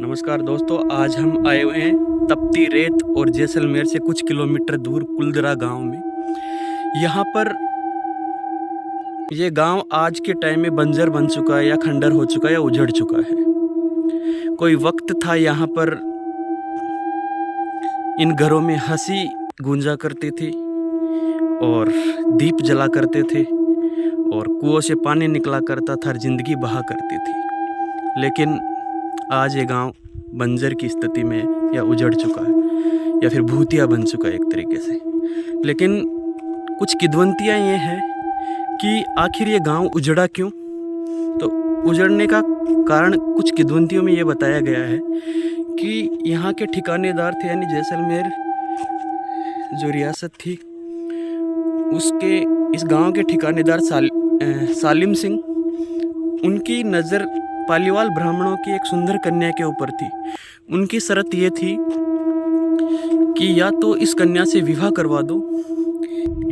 नमस्कार दोस्तों, आज हम आए हुए हैं तपती रेत और जैसलमेर से कुछ किलोमीटर दूर कुलदरा गांव में। यहाँ पर ये गांव आज के टाइम में बंजर बन चुका है या खंडर हो चुका है या उजड़ चुका है। कोई वक्त था यहाँ पर इन घरों में हंसी गूंजा करती थी और दीप जला करते थे और कुओं से पानी निकला करता था, जिंदगी बहा करती थी। लेकिन आज ये गांव बंजर की स्थिति में या उजड़ चुका है या फिर भूतिया बन चुका है एक तरीके से। लेकिन कुछ किद्वंतियाँ ये हैं कि आखिर ये गांव उजड़ा क्यों। तो उजड़ने का कारण कुछ किद्वंतियों में ये बताया गया है कि यहाँ के ठिकानेदार थे, यानी जैसलमेर जो रियासत थी उसके इस गांव के ठिकानेदार सालिम सिंह, उनकी नज़र पालीवाल ब्राह्मणों की एक सुंदर कन्या के ऊपर थी। उनकी शर्त ये थी कि या तो इस कन्या से विवाह करवा दो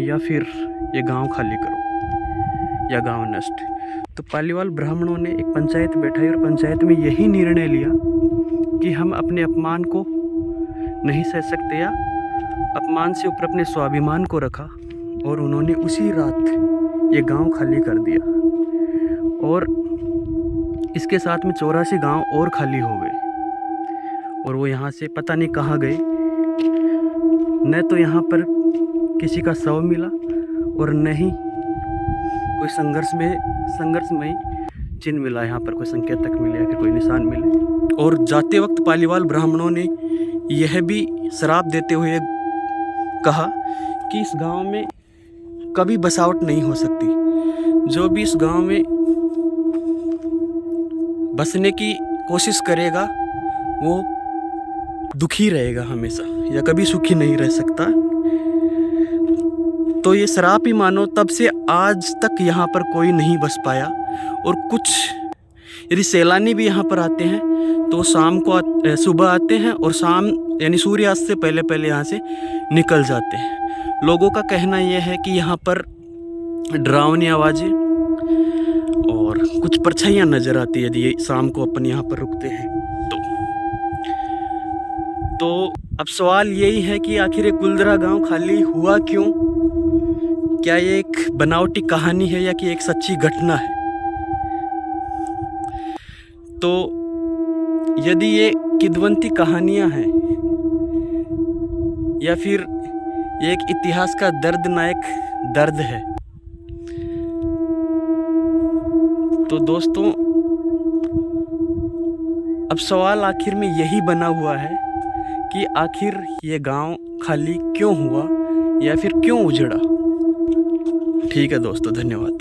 या फिर ये गांव खाली करो या गांव नष्ट। तो पालीवाल ब्राह्मणों ने एक पंचायत बैठाई और पंचायत में यही निर्णय लिया कि हम अपने अपमान को नहीं सह सकते या अपमान से ऊपर अपने स्वाभिमान को रखा, और उन्होंने उसी रात ये गांव खाली कर दिया और इसके साथ में 84 गांव और खाली हो गए और वो यहाँ से पता नहीं कहाँ गए। न तो यहाँ पर किसी का शव मिला और न ही कोई संघर्षमय चिन्ह मिला, यहाँ पर कोई संकेतक मिले या फिर कोई निशान मिले। और जाते वक्त पालीवाल ब्राह्मणों ने यह भी श्राप देते हुए कहा कि इस गांव में कभी बसावट नहीं हो सकती। जो भी इस गांव में बसने की कोशिश करेगा वो दुखी रहेगा हमेशा या कभी सुखी नहीं रह सकता। तो ये श्राप ही मानो, तब से आज तक यहाँ पर कोई नहीं बस पाया। और कुछ यदि सैलानी भी यहाँ पर आते हैं तो शाम को सुबह आते हैं और शाम यानी सूर्यास्त से पहले पहले यहाँ से निकल जाते हैं। लोगों का कहना यह है कि यहाँ पर डरावनी आवाज़ें और कुछ परछाइयाँ नज़र आती है यदि शाम को अपन यहाँ पर रुकते हैं तो अब सवाल यही है कि आखिर ये कुलदरा गांव खाली हुआ क्यों। क्या ये एक बनावटी कहानी है या कि एक सच्ची घटना है। तो यदि ये किद्वंती कहानियां हैं या फिर ये एक इतिहास का दर्दनाक दर्द है, तो दोस्तों अब सवाल आखिर में यही बना हुआ है कि आखिर ये गांव खाली क्यों हुआ या फिर क्यों उजड़ा। ठीक है दोस्तों, धन्यवाद।